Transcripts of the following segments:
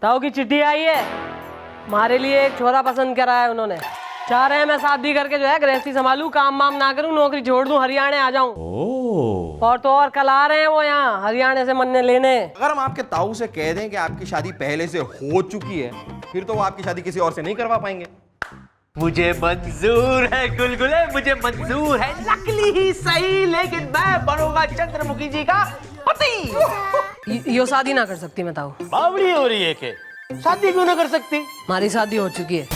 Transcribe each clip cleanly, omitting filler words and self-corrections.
ताऊ की चिट्ठी आई है, हमारे लिए एक छोरा पसंद करा है उन्होंने। चाह रहे हैं मैं शादी करके जो है गृहस्थी संभालूं, काम वाम ना करूं, नौकरी छोड़ दूं, हरियाणा आ जाऊं। और तो और कल आ रहे हैं वो यहाँ हरियाणा से मन्ने लेने। अगर हम आपके ताऊ से कह दें कि आपकी शादी पहले से हो चुकी है, फिर तो वो आपकी शादी किसी और से नहीं करवा पाएंगे। मुझे मंजूर है गुलगुले, मुझे मंजूर है, नकली ही सही, लेकिन मैं बनूंगा चंद्रमुखी जी का पति। यो शादी ना कर सकती मैं ताऊ। बावड़ी हो रही है के शादी क्यों ना कर सकती? हमारी शादी हो चुकी है।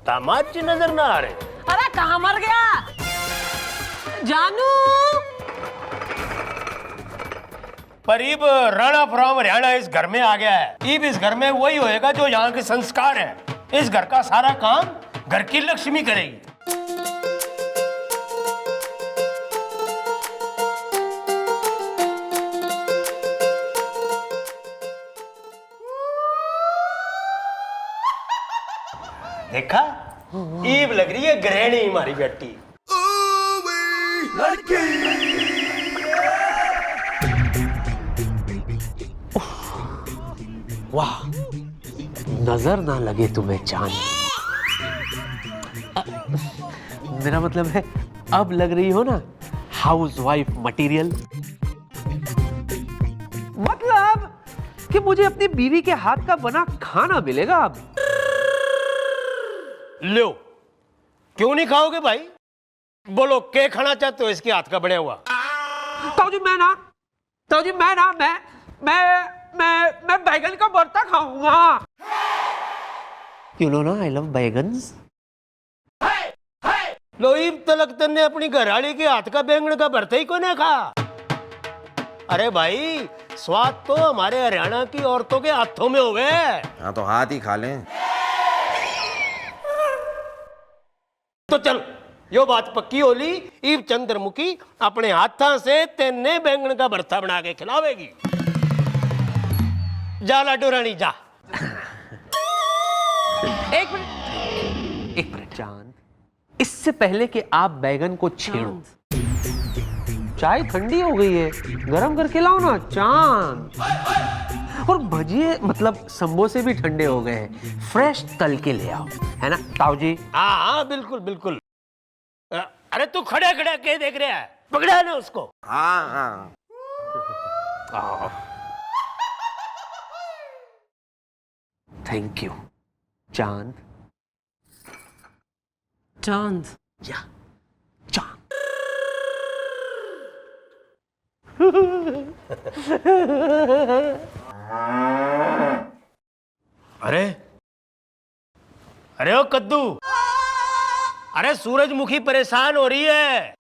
दामाद जी नजर ना आ रहे। अरे कहाँ मर गया जानू? परीब राणा फ्रॉम हरियाणा इस घर में आ गया है। इब इस घर में वही होएगा जो यहाँ के संस्कार है। इस घर का सारा काम घर की लक्ष्मी करेगी। देखा, ईब लग रही है गृहिणी हमारी बेटी। वाह, नजर ना लगे तुम्हें चांद। मेरा मतलब है अब लग रही हो ना हाउस वाइफ मटीरियल। मतलब कि मुझे अपनी बीवी के हाथ का बना खाना मिलेगा अब। लो, क्यों नहीं खाओगे भाई? बोलो क्या खाना चाहते हो इसके हाथ का बना हुआ? ताऊ जी मैं बैगन का भरता खाऊंगा। You know ना, I love बैगन्स। लो, इब तलक तन्ने अपनी घरवाली के हाथ का बैंगन का भरता ही को नहीं खा। अरे भाई, स्वाद तो हमारे हरियाणा की औरतों के हाथों में हो गए। हाँ तो हाथ ही खा लें। तो चल, यो बात पक्की होली, इब चंद्रमुखी अपने हाथा से तेने बैंगन का भरता बना के खिलावेगी। जा लाडो रानी जा। एक मिनट चांद, इससे पहले कि आप बैगन को छेड़ो, चाय ठंडी हो गई है, गरम करके लाओ ना चांद। और भजिए मतलब समोसे भी ठंडे हो गए हैं, फ्रेश तल के ले आओ, है ना ताऊ जी? हाँ बिल्कुल बिल्कुल। अरे तू खड़ा खड़ा क्या देख रहा है? पकड़ा ना उसको। हाँ हाँ। थैंक यू चांद। चांद या चांद। अरे अरे ओ कद्दू, अरे सूरजमुखी परेशान हो रही है,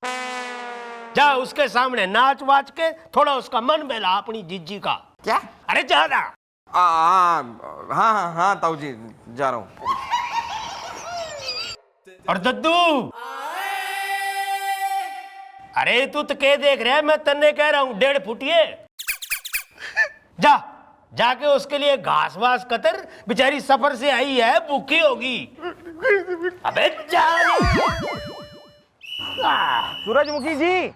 जा उसके सामने नाच वाच के थोड़ा उसका मन बहला अपनी जीजी का। क्या? अरे जा ना। हाँ हाँ हाँ ताऊ जी, जा रहा हूँ। और दद्दू, अरे तू तो क्या देख रहा है? मैं तन्ने कह रहा हूँ 1.5 फुटिए। जा जाके उसके लिए घास वास कतर, बेचारी सफर से आई है, भूखी होगी। अबे जा। सूरजमुखी जी,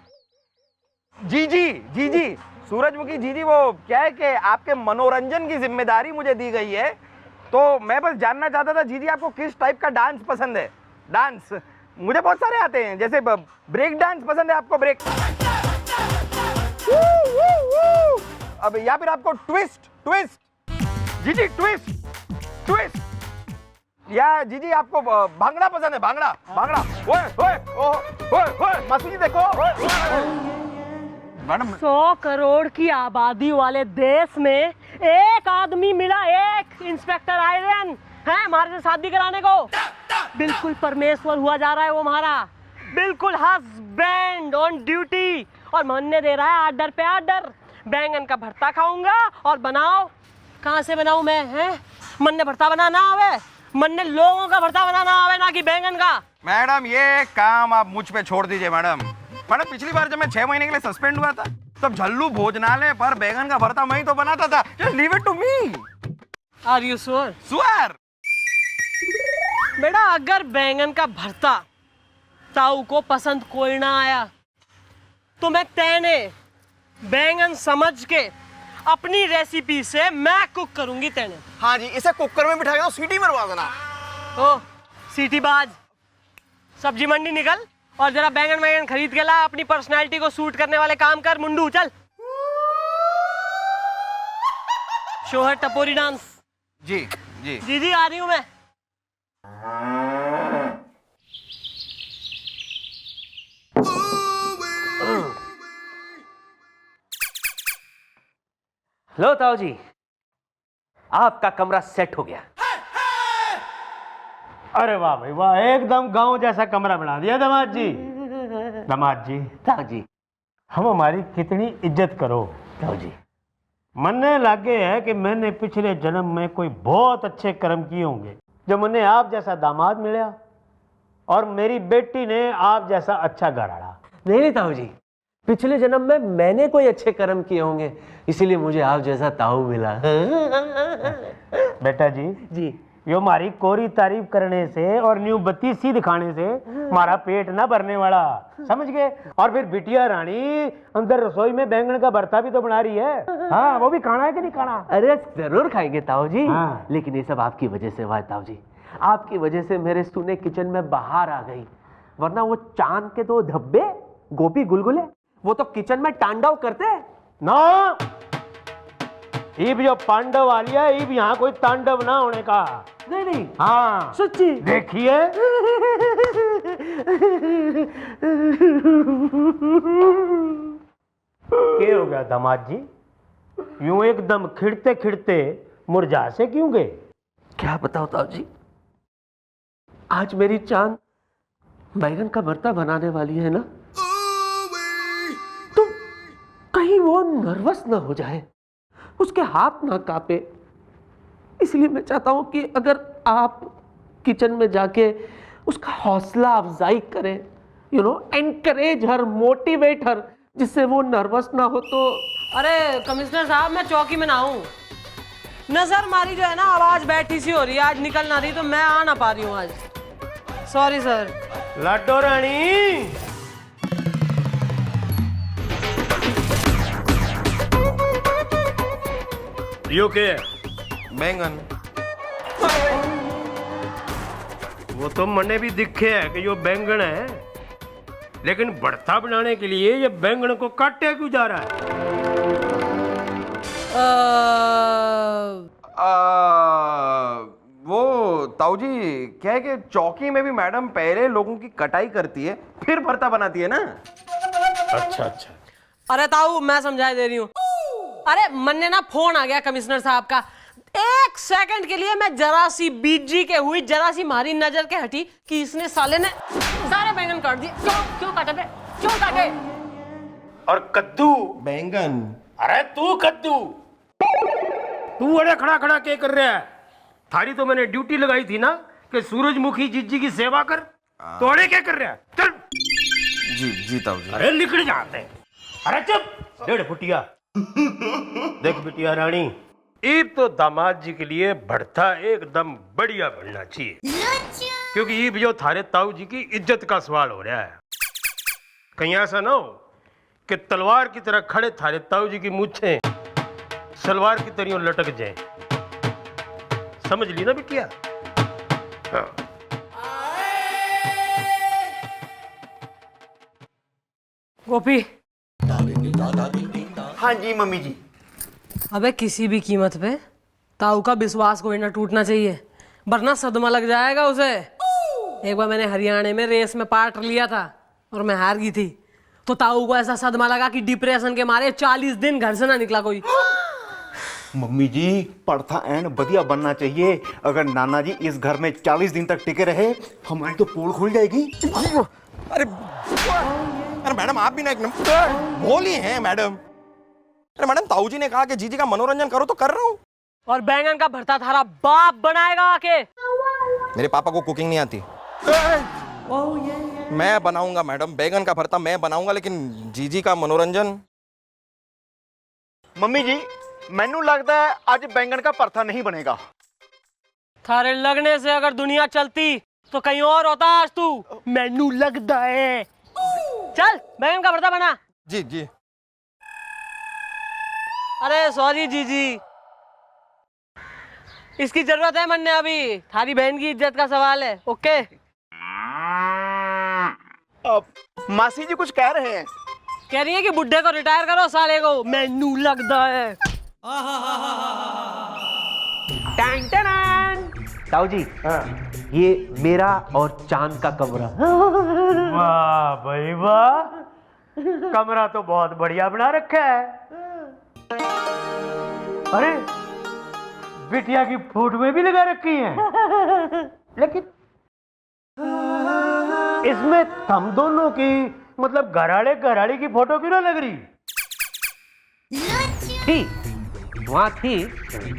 जी सूरजमुखी जी, वो क्या है कि आपके मनोरंजन की जिम्मेदारी मुझे दी गई है, तो मैं बस जानना चाहता था जी आपको किस टाइप का डांस पसंद है? डांस मुझे बहुत सारे आते हैं, जैसे ब्रेक डांस पसंद है आपको? ब्रेक। अब या फिर आपको ट्विस्ट जी ट्विस्ट, या जी आपको भांगड़ा पसंद है? भांगड़ा। ओए मासूम जी देखो मैडम। 100 करोड़ की आबादी वाले देश में एक आदमी मिला, एक इंस्पेक्टर आयरन है हमारे से शादी कराने को। बिल्कुल परमेश्वर हुआ जा रहा है वो हमारा, बिल्कुल हस्बैंड ऑन ड्यूटी, और मानने दे रहा है आर्डर पे आर्डर। बैंगन का भरता खाऊंगा और बनाओ। कहाँ से बनाऊं मैं? हैं मन ने भरता बनाना आवे, मन ने लोगों का भरता बनाना आवे, ना कि बैंगन का। मैडम ये काम आप मुझ पे छोड़ दीजिए मैडम। पिछली बार जब मैं 6 महीने के लिए सस्पेंड हुआ था, तब झल्लू भोजनालय पर बैंगन का भरता मैं ही तो बनाता था। Just leave it to me. Are you sure? Swear. बेटा अगर बैंगन का भरता ताऊ को पसंद कोई ना आया तो मैं तेने बैंगन समझ के अपनी रेसिपी से मैं कुक करूंगी तेने। हाँ जी, इसे कुकर में बिठा के तो सीटी मरवा देना। ओ सीटी बाज, सब्जी मंडी निकल और जरा बैंगन वैगन खरीद के ला। अपनी पर्सनालिटी को सूट करने वाले काम कर मुंडू, चल। शोहर टपोरी डांस। जी जी। जी जी आ रही हूं मैं। लो ताऊ जी, आपका कमरा सेट हो गया। अरे वाह भाई वाह, एकदम गांव जैसा कमरा बना दिया दामाद जी। दामाद जी, ताऊ जी, हम हमारी कितनी इज्जत करो। ताऊ जी, मनने लागे है कि मैंने पिछले जन्म में कोई बहुत अच्छे कर्म किए होंगे जो मैंने आप जैसा दामाद मिला और मेरी बेटी ने आप जैसा अच्छा घराड़ा। नहीं ताऊ जी, पिछले जन्म में मैंने कोई अच्छे कर्म किए होंगे, इसीलिए मुझे आप जैसा ताऊ मिला। बेटा जी जी, यो हमारी कोरी तारीफ करने से और न्यू बत्ती सी दिखाने से हमारा पेट ना भरने वाला, समझ गए। और फिर बिटिया रानी अंदर रसोई में बैंगन का भरता भी तो बना रही है। हाँ, वो भी खाना है कि नहीं खाना? अरे जरूर खाएंगे ताऊ जी। हाँ। लेकिन ये सब आपकी वजह से हुआ है ताऊ जी। आपकी वजह से मेरे सूने किचन में बाहर आ गई, वरना वो चांद के 2 धब्बे गोपी गुलगुले वो तो किचन में तांडव करते ना। ईब जो पांडव आलिया, ईब यहाँ कोई तांडव ना होने का। नहीं नहीं, हाँ सच्ची। देखिए क्या हो गया दामाद जी, यूं एकदम खिड़ते खिड़ते मुरझा से क्यों गए? क्या बताओ ताऊ जी, आज मेरी चांद बैगन का भरता बनाने वाली है ना, तो कहीं वो नर्वस ना हो जाए, उसके हाथ ना कांपे। इसलिए मैं चाहता हूं कि अगर आप किचन में जाके उसका हौसला अफजाई करें, एनकरेज हर, मोटिवेट हर, जिससे वो नर्वस ना हो। तो अरे कमिश्नर साहब, मैं चौकी में ना हूँ। नजर मारी जो है ना, आवाज बैठी सी हो रही है, आज निकल ना रही, तो मैं आ ना पा रही हूँ आज। Sorry sir. लाडो रानी, यो क्या है? बैंगन। वो तो मने भी दिखे है कि यो बैंगन है, लेकिन भरता बनाने के लिए ये बैंगन को काटे क्यों जा रहा है? वो ताऊ जी, क्या है कि चौकी में भी मैडम पहले लोगों की कटाई करती है फिर भरता बनाती है ना। अच्छा अच्छा। अरे ताऊ, मैं समझाई दे रही हूँ। अरे मन्ने ना फोन आ गया कमिश्नर साहब का। 1 सेकंड के लिए मैं जरा सी बीजी के हुई, जरा सी मारी नजर के हटी कि इसने साले ने सारे बैंगन काट दिए। क्यों काटे बे? क्यों काटे? और कद्दू? बैंगन। अरे तू कद्दू, तू अरे खड़ा खड़ा क्या कर रहा है? थारी तो मैंने ड्यूटी लगाई थी ना कि सूरजमुखी जीजी की सेवा कर, तो अरे क्या कर रहा है? चल। जी जी ताऊ जी। अरे निकल जाते हैं। अरे चुप, 1.5 फुटिया। देख बिटिया रानी, ईब तो दामाद जी के लिए भरता एकदम बढ़िया बनना चाहिए, क्योंकि ईब जो थारे ताऊ जी की इज्जत का सवाल हो रहा है। कहीं ऐसा ना हो कि तलवार की तरह खड़े थारे ताऊ जी की मूछें सलवार की तरह लटक जाए। समझ ली ना बिटिया? हाँ। गोपी। हाँ जी मम्मी जी। अबे किसी भी कीमत पे ताऊ का विश्वास कोई ना टूटना चाहिए, वरना सदमा लग जाएगा उसे। एक बार मैंने हरियाणा में रेस में पार्ट लिया था और मैं हार गई थी, तो ताऊ को ऐसा सदमा लगा कि डिप्रेशन के मारे 40 दिन घर से ना निकला कोई। मम्मी जी, पड़था एंड बढ़िया बनना चाहिए। अगर नाना जी इस घर में 40 दिन तक टिके रहे, हमारी तो पोल खुल जाएगी। अरे अरे मैडम, आप भी ना एक नंबर बोली हैं मैडम। अरे मैडम, ताऊ जी ने कहा कि जीजी का मनोरंजन करो तो कर रहा हूँ। और बैंगन का भरता थारा बाप बनाएगा आके। मेरे पापा को कुकिंग नहीं आती। मैं बनाऊंगा मैडम, बैंगन का भरता मैं बनाऊंगा, लेकिन जीजी का मनोरंजन। मम्मी जी, मैनू लगता है आज बैंगन का भरता नहीं बनेगा। थारे लगने से अगर दुनिया चलती तो कहीं और होता आज तू। मैनू लगता है। चल बैंगन का भरता बना। जी जी। अरे सॉरी जीजी, इसकी जरूरत है मन्ने, अभी थारी बहन की इज्जत का सवाल है। ओके अब मासी जी कुछ कह रहे हैं। कह रही है कि बुड्ढे को रिटायर करो, साले को मेनू लगता है। Tang Tang. ताऊ जी, ये मेरा और चांद का कमरा। वाह भाई वाह, कमरा तो बहुत बढ़िया बना रखा है। अरे बिटिया की फोटो भी लगा रखी है, लेकिन इसमें हम दोनों की मतलब घराड़े घराड़ी की फोटो क्यों ना लग रही? थी वहाँ थी,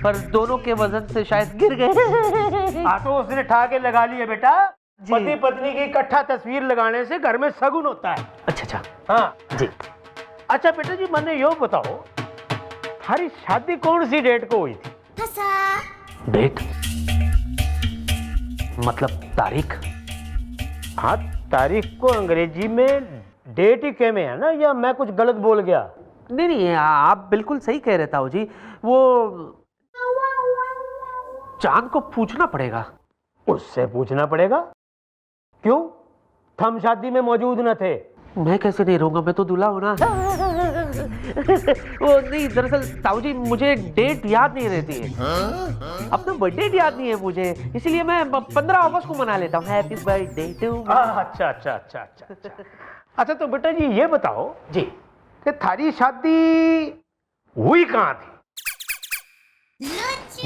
पर दोनों के वजन से शायद गिर गए। हाँ तो उसने ठा के लगा लिया बेटा। पति पत्नी की इकट्ठा तस्वीर लगाने से घर में शगुन होता है। अच्छा हाँ जी। अच्छा बेटा जी, मैंने यो बताओ, हमारी शादी कौन सी डेट को हुई थी? डेट मतलब तारीख? हाँ, तारीख को अंग्रेजी में डेट ही कह में है ना, या मैं कुछ गलत बोल गया? नहीं नहीं, आप बिल्कुल सही कह रहे ताऊ जी। वो चांद को पूछना पड़ेगा। उससे पूछना पड़ेगा? क्यों? हम शादी में मौजूद न थे। मैं कैसे नहीं रहूंगा, मैं तो दूल्हा हूं ना। वो नहीं, दरअसल ताऊ जी मुझे डेट याद नहीं रहती है। अपना बर्थडे याद नहीं है मुझे, इसलिए मैं 15 अगस्त को मना लेता हूँ। Happy birthday to. अच्छा अच्छा अच्छा अच्छा अच्छा। अच्छा तो बेटा जी ये बताओ जी कि थारी शादी हुई कहाँ थी?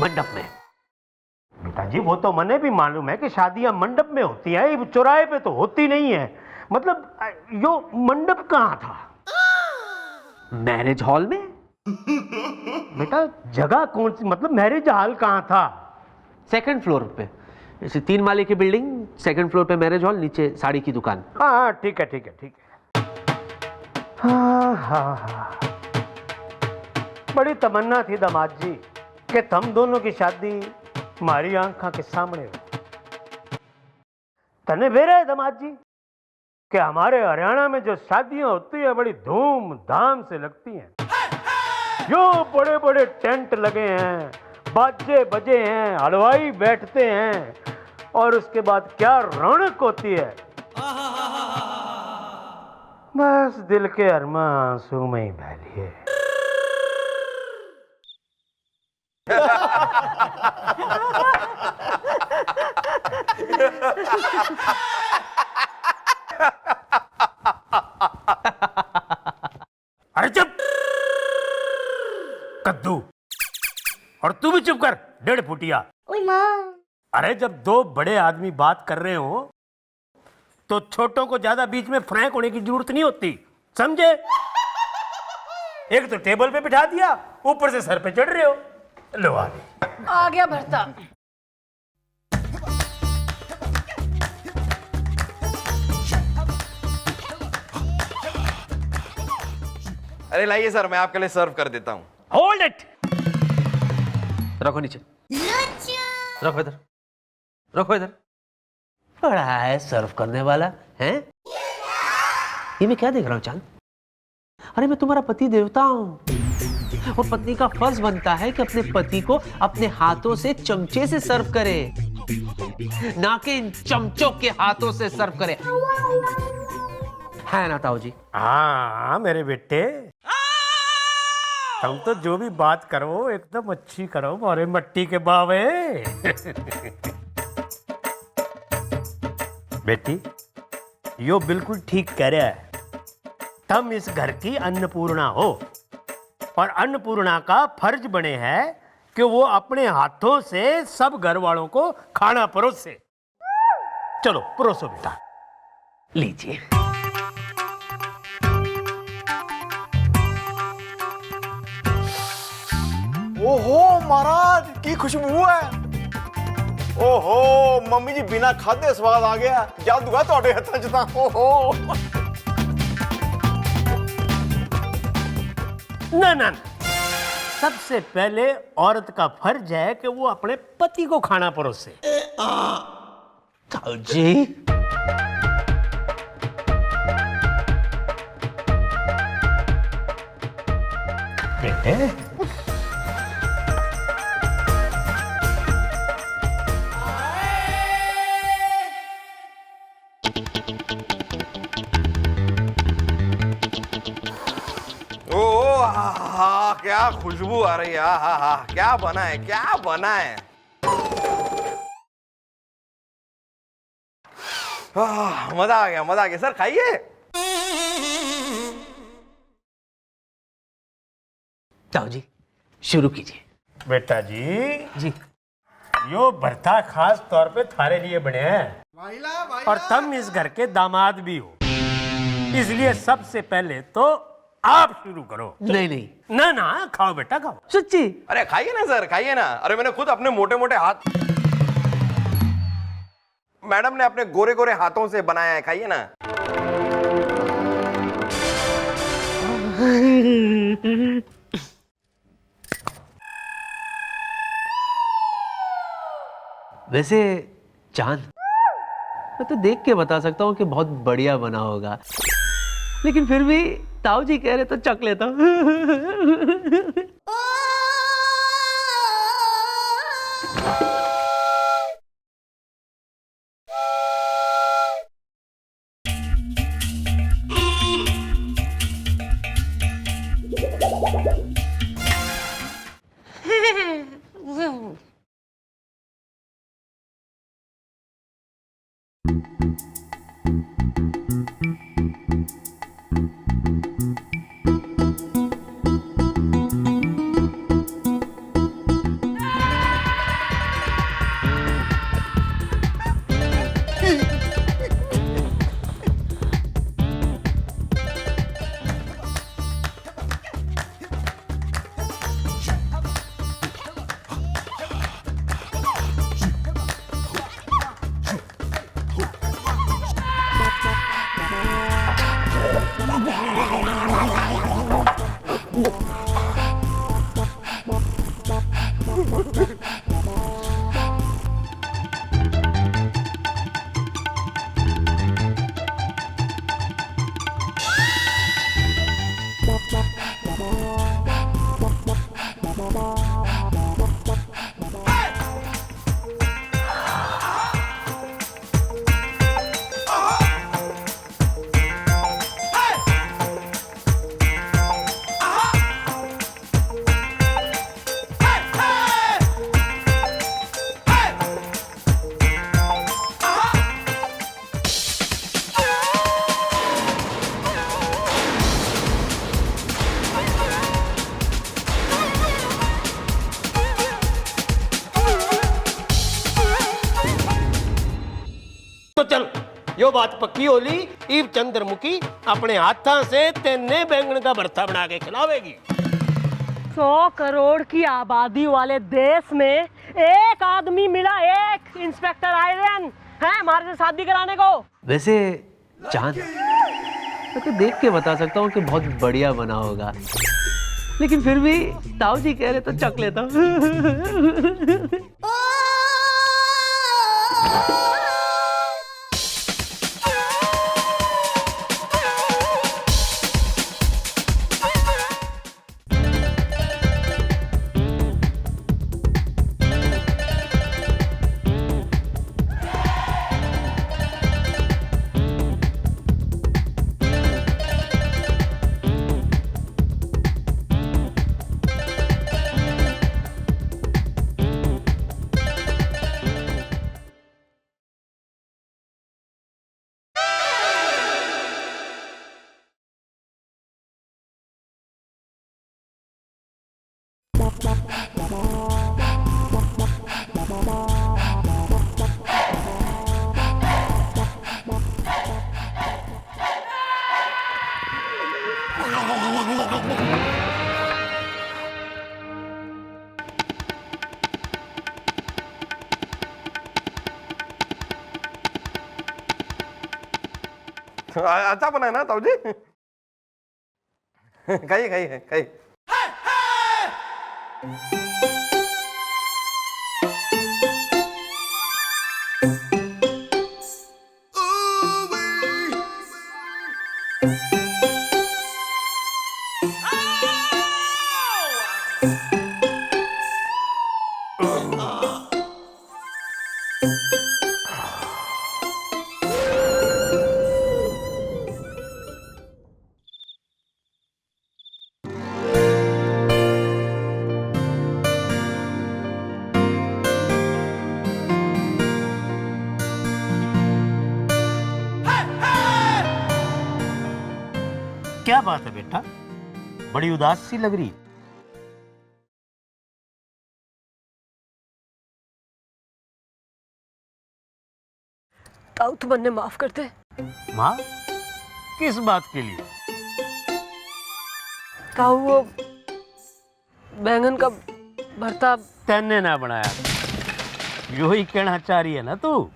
मंडप में। बेटा जी वो तो मैंने भी मालूम है कि शादियां मंडप में होती हैं, ये चौराहे पे तो होती नहीं है। मतलब यो मंडप कहाँ था? मैरिज हॉल में। बेटा जगह कौन सी, मतलब मैरिज हॉल कहाँ था? सेकंड फ्लोर पे, जैसे 3 माले की बिल्डिंग, सेकंड फ्लोर पे मैरिज हॉल, नीचे साड़ी की दुकान। हाँ हाँ ठीक है ठीक है ठीक है। हाँ हाँ हाँ, बड़ी तमन्ना थी दामाद जी कि तुम दोनों की शादी हमारी आंखों के सामने हो। तने बेरा है दामाद जी कि हमारे हरियाणा में जो शादियां होती है बड़ी धूमधाम से लगती हैं। जो बड़े बड़े टेंट लगे हैं, बाजे बजे हैं, हलवाई बैठते हैं, और उसके बाद क्या रौनक होती है। बस दिल के अरमा आंसू में ही बह लिए। अरे चुप कद्दू, और तू भी चुप कर 1.5 फुटिया। अरे जब 2 बड़े आदमी बात कर रहे हो तो छोटों को ज्यादा बीच में फ्रैंक होने की जरूरत नहीं होती, समझे? एक तो टेबल पे बिठा दिया, ऊपर से सर पे चढ़ रहे हो। लो आ गया भरता। अरे लाइए सर, मैं आपके लिए सर्व कर देता हूँ। Hold it. रखो नीचे, रखो इधर, रखो इधर। बड़ा है सर्व करने वाला है। ये मैं क्या देख रहा हूँ चांद? अरे मैं तुम्हारा पति देवता हूं, और पत्नी का फर्ज बनता है कि अपने पति को अपने हाथों से चमचे से सर्व करे, ना कि इन चमचों के हाथों से सर्व करे। है ना ताऊ जी? हाँ मेरे बेटे, तुम तो जो भी बात करो एकदम अच्छी करो, मोरे मट्टी के बावे। बेटी यो बिल्कुल ठीक कह रहा है। तुम इस घर की अन्नपूर्णा हो, और अन्नपूर्णा का फर्ज बने है कि वो अपने हाथों से सब घर वालों को खाना परोसे। चलो परोसो बेटा। लीजिए। ओहो महाराज की खुशबू है। ओहो मम्मी जी बिना खादे स्वाद आ गया। जादूगा ਤੁਹਾਡੇ ਹੱਥਾਂ 'ਚ ਤਾਂ। ओहो ना ना, सबसे पहले औरत का फर्ज है कि वो अपने पति को खाना परोसे। ताऊ जी बेटे क्या खुशबू आ रही है, हा हा, क्या बना है, क्या बना है। मजा आ गया, मजा आ गया। सर खाइए। ताऊ जी शुरू कीजिए। बेटा जी, जी यो भरता खास तौर पे थारे लिए बने हैं और तुम इस घर के दामाद भी हो, इसलिए सबसे पहले तो आप शुरू करो। नहीं नहीं, ना ना, खाओ बेटा खाओ। सच्ची? अरे खाइए ना सर, खाइए ना। अरे मैंने खुद अपने मोटे मोटे हाथ, मैडम ने अपने गोरे गोरे हाथों से बनाया है, खाइए ना। वैसे चांद, मैं तो देख के बता सकता हूँ कि बहुत बढ़िया बना होगा, लेकिन फिर भी ताऊ जी कह रहे तो चख लेता हूँ। तो चल, यो बात पक्की होली, इब चंद्रमुखी अपने हाथा से तेने बैंगन का भरता बना के खिलावेगी। 100 करोड़ की आबादी वाले देश में एक आदमी मिला, एक इंस्पेक्टर आयरन है हमारे से शादी कराने को। वैसे चांद, मैं तो देख के बता सकता हूँ कि बहुत बढ़िया बना होगा, लेकिन फिर भी ताऊ जी कह रहे तो चख लेता हूँ। अच्छा बना है ना ताऊ जी। खाइए खाइए खाइए। क्या बात है बेटा, बड़ी उदास सी लग रही। ताऊ तुम अन्य माफ करते। माँ, किस बात के लिए? ताऊ वो बैंगन का भरता तैने ना बनाया, यो ही कहना चाह रही है ना तू?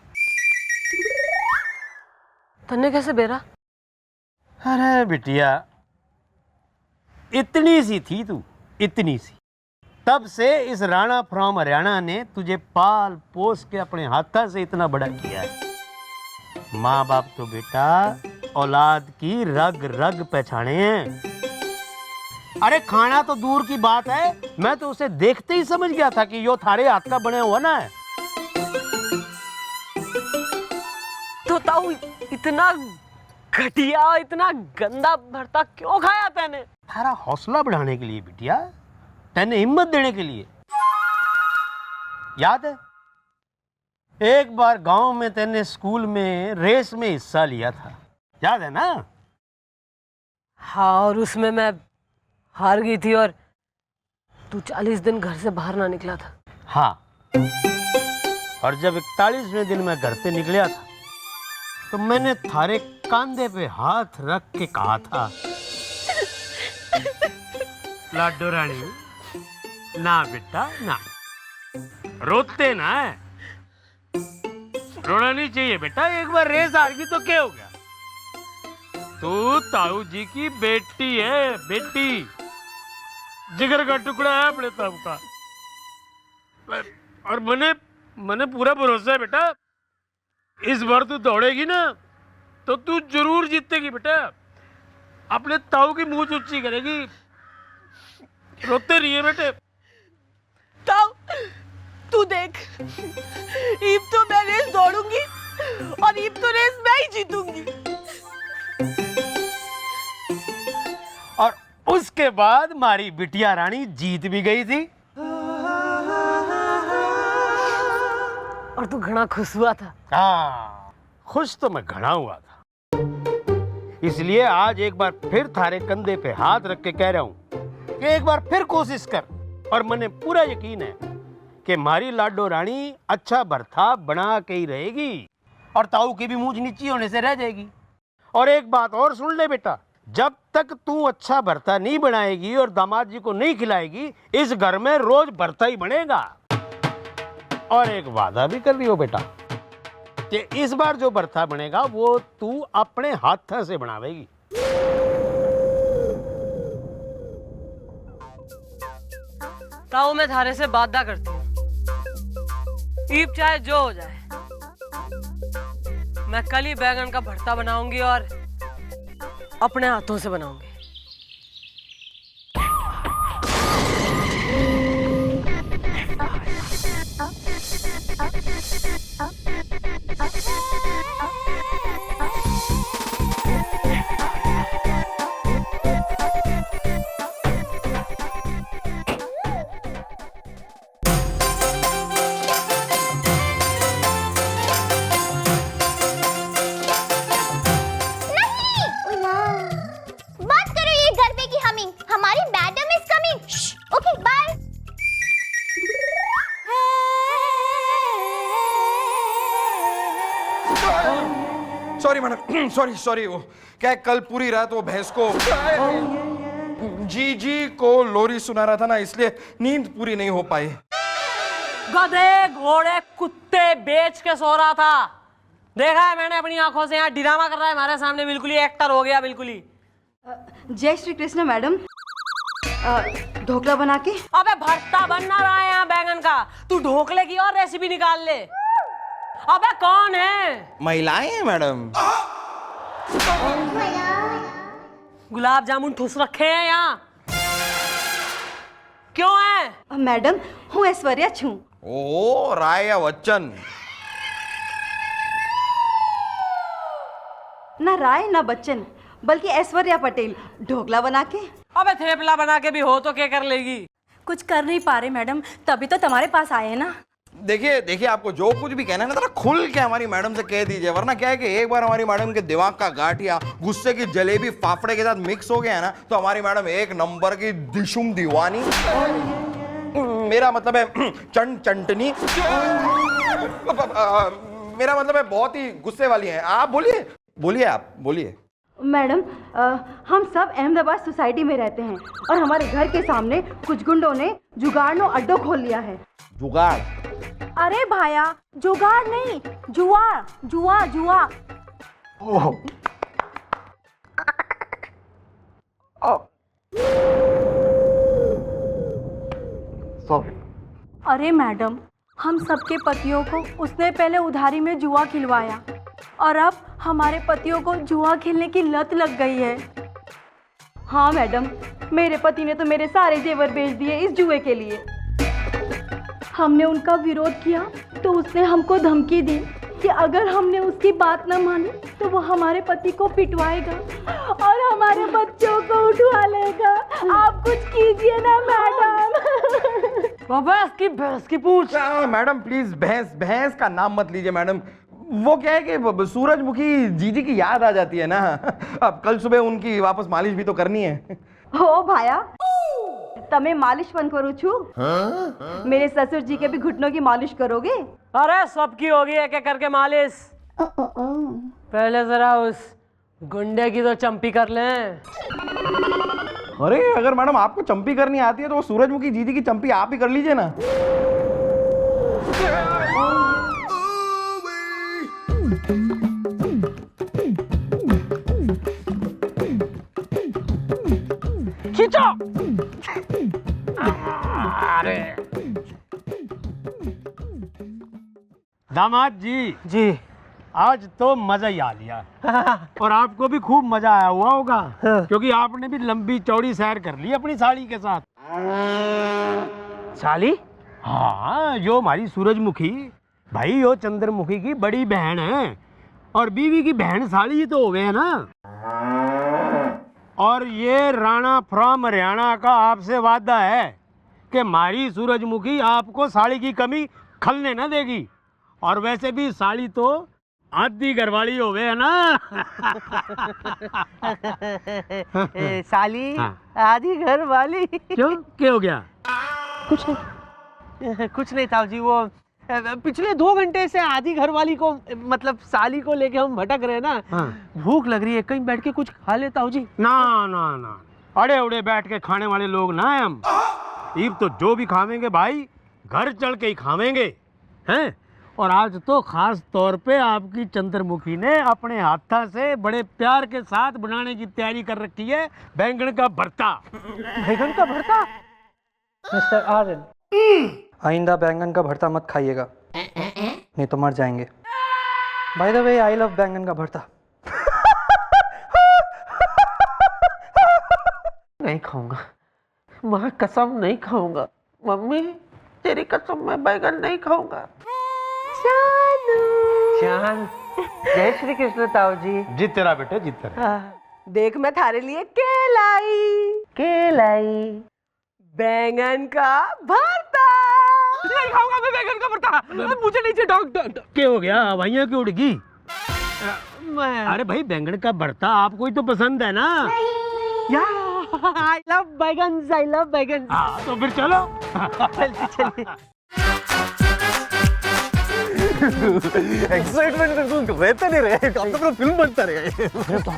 तन्ने कैसे बेरा? अरे बिटिया, इतनी सी थी तू, इतनी सी, तब से इस राणा फ्रॉम हरियाणा ने तुझे पाल पोस के अपने हाथा से इतना बड़ा किया है। माँ बाप तो बेटा औलाद की रग रग पहचाने हैं। अरे खाना तो दूर की बात है, मैं तो उसे देखते ही समझ गया था कि यो थारे हाथ का बने हुआ ना है। तो ताऊ इतना घटिया, इतना गंदा भरता क्यों खाया तैने? थारा हौसला बढ़ाने के लिए बिटिया, तैने हिम्मत देने के लिए। याद है एक बार गांव में तैने स्कूल में रेस में हिस्सा लिया था, याद है ना? हाँ, और उसमें मैं हार गई थी और तू 40 दिन घर से बाहर ना निकला था। हाँ, और जब 41वें दिन मैं घर पे निकला था तो मैंने थारे कांधे पे हाथ रख के कहा था, लाडो रानी, ना बेटा ना, रोते ना है, रोना नहीं चाहिए बेटा, एक बार रेस हार गई तो क्या हो गया? तू ताऊ जी की बेटी है, बेटी, जिगर का टुकड़ा है अपने ताऊ का। और मैंने पूरा भरोसा है बेटा, इस बार तू दौड़ेगी ना तो तू जरूर जीतेगी बेटा, अपने ताऊ की मूंछ ऊंची करेगी। रोते रहिए बेटे। ताऊ तू देख, ईब तो मैं रेस दौड़ूंगी और ईब तो रेस मैं ही जीतूंगी। और उसके बाद हमारी बिटिया रानी जीत भी गई थी। और तू घना खुश हुआ था। हाँ, खुश तो मैं घना हुआ था। इसलिए आज एक बार फिर थारे कंधे पे हाथ रख के कह रहा हूं कि एक बार फिर कोशिश कर। और मैंने पूरा यकीन है कि हमारी लाडो रानी अच्छा भरथा बना के ही रहेगी और ताऊ की भी मूंछ नीची होने से रह जाएगी। और एक बात और सुन ले बेटा, जब तक तू अच्छा भरता नहीं बनाएगी और दामाद जी को नहीं खिलाएगी, इस घर में रोज भरता ही बनेगा। और एक वादा भी कर रही हो बेटा कि इस बार जो भरता बनेगा वो तू अपने हाथ से बनावेगी। ताऊ मैं थारे से वादा करती हूँ, ईब चाहे जो हो जाए, मैं कल ही बैंगन का भरता बनाऊंगी और अपने हाथों से बनाऊंगी। Sorry madam, sorry sorry. वो क्या है, कल पूरी रात वो भैंस को जी जी को लोरी सुना रहा था ना, इसलिए नींद पूरी नहीं हो पाई। गधे घोड़े कुत्ते बेच के सो रहा था, देखा है मैंने अपनी आंखों से। यहाँ ड्रामा कर रहा है हमारे सामने, बिल्कुल ही एक्टर हो गया, बिल्कुल ही। जय श्री कृष्ण मैडम, ढोकला बना के। अबे भरता बनना रहा है यहाँ बैंगन का, तू ढोकले की और रेसिपी निकाल ले। अबे कौन है? महिलाएं हैं मैडम। गुलाब जामुन ठुस रखे हैं यहाँ, क्यों है? मैडम हूँ ऐश्वर्या छू। ओ राय बच्चन। ना राय ना बच्चन, बल्कि ऐश्वर्या पटेल। ढोकला बना के। अबे थेपला बना के भी हो तो क्या कर लेगी? कुछ कर नहीं पा रहे मैडम, तभी तो तुम्हारे पास आए हैं ना। देखिए देखिए, आपको जो कुछ भी कहना है ना जरा खुल के हमारी मैडम से कह दीजिए, वरना क्या है कि एक बार हमारी मैडम के दिमाग का गाठिया गुस्से की जलेबी फाफड़े के साथ मिक्स हो गया है ना, तो हमारी मैडम एक नंबर की दिशुम दीवानी, मेरा मतलब है चंटनी, मेरा मतलब है बहुत ही गुस्से वाली है। आप बोलिए बोलिए, आप बोलिए। मैडम, हम सब अहमदाबाद सोसाइटी में रहते हैं और हमारे घर के सामने कुछ गुंडों ने जुगाड़नो अड्डो खोल लिया है। जुगाड़? अरे भाया, जुगाड़ नहीं, जुआ जुआ जुआ। ओह, सॉरी। अरे मैडम, हम सबके पतियों को उसने पहले उधारी में जुआ खिलवाया और अब हमारे पतियों को जुआ खेलने की लत लग गई है। हाँ मैडम, मेरे पति ने तो मेरे सारे जेवर बेच दिए इस जुए के लिए। हमने उनका विरोध किया तो उसने हमको धमकी दी कि अगर हमने उसकी बात न मानी तो वो हमारे पति को पिटवाएगा और हमारे बच्चों को उठवा लेगा। आप कुछ कीजिए ना मैडम। भैंस की पूछ। मैडम प्लीज भैंस भैंस का नाम मत लीजिए मैडम। वो क्या है कि सूरजमुखी जीजी की याद आ जाती है ना, अब कल सुबह उनकी वापस मालिश भी तो करनी है। हो भाया, तमे मालिश पण करूँ छू? मेरे ससुर जी के भी घुटनों की मालिश करोगे? अरे सबकी होगी एक एक करके मालिश। पहले जरा उस गुंडे की तो चंपी कर लें। अरे अगर मैडम आपको चंपी करनी आती है तो वो सूरजमुखी जीजी की चंपी आप ही कर लीजिए ना। खींचो। अरे दामाद जी, जी आज तो मजा ही आ लिया और आपको भी खूब मजा आया हुआ होगा, क्योंकि आपने भी लंबी चौड़ी सैर कर ली अपनी साली के साथ। साली? हाँ, यो हमारी सूरजमुखी भाई, यो चंद्रमुखी की बड़ी बहन है और बीवी की बहन साली ही तो हो गए ना। और ये राणा फ्रॉम हरियाणा का आपसे वादा है कि हमारी सूरजमुखी आपको साड़ी की कमी खलने न देगी। और वैसे भी साड़ी तो आधी घरवाली हो गए है ना। साली हाँ। आधी घर वाली। क्यों, क्या हो गया? कुछ नहीं ताऊ जी, वो पिछले 2 घंटे से आधी घर वाली को मतलब साली को लेके हम भटक रहे हैं ना। हाँ। भूख लग रही है, कहीं बैठ के कुछ खा ले ताऊ जी। ना ना ना, अड़े उड़े बैठ के खाने वाले लोग ना हैं हम। ईब तो जो भी खावेंगे भाई घर चढ़ के ही खावेंगे हैं। और आज तो खास तौर पे आपकी चंद्रमुखी ने अपने हाथा से बड़े प्यार के साथ बनाने की तैयारी कर रखी है बैंगन का भरता। बैंगन का भरता? मिस्टर आर्यन, आइंदा बैंगन का भरता मत खाइएगा, नहीं तो मर जाएंगे। By the way, I love बैंगन का भरता। नहीं खाऊंगा, माँ कसम नहीं खाऊंगा। मम्मी तेरी कसम, मैं बैगन नहीं खाऊंगा। चांद, जय श्री कृष्ण ताऊ जी। जीत तेरा बेटे, जीत तेरा। देख मैं थारे लिए केलाई बैंगन का भरता। नहीं खाऊंगा मैं बैंगन का भरता, मुझे नहीं चाहिए। डॉक्टर क्या हो गया, हवाइयाँ क्यों उड़गी? मैं अरे भाई बैंगन का भरता आपको ही तो पसंद है ना। आई लव बैगन। हाँ तो फिर चलो। चलिए। एक्साइटमेंट तो रहते नहीं रहे, अब तो पूरा फिल्म बनता रहे।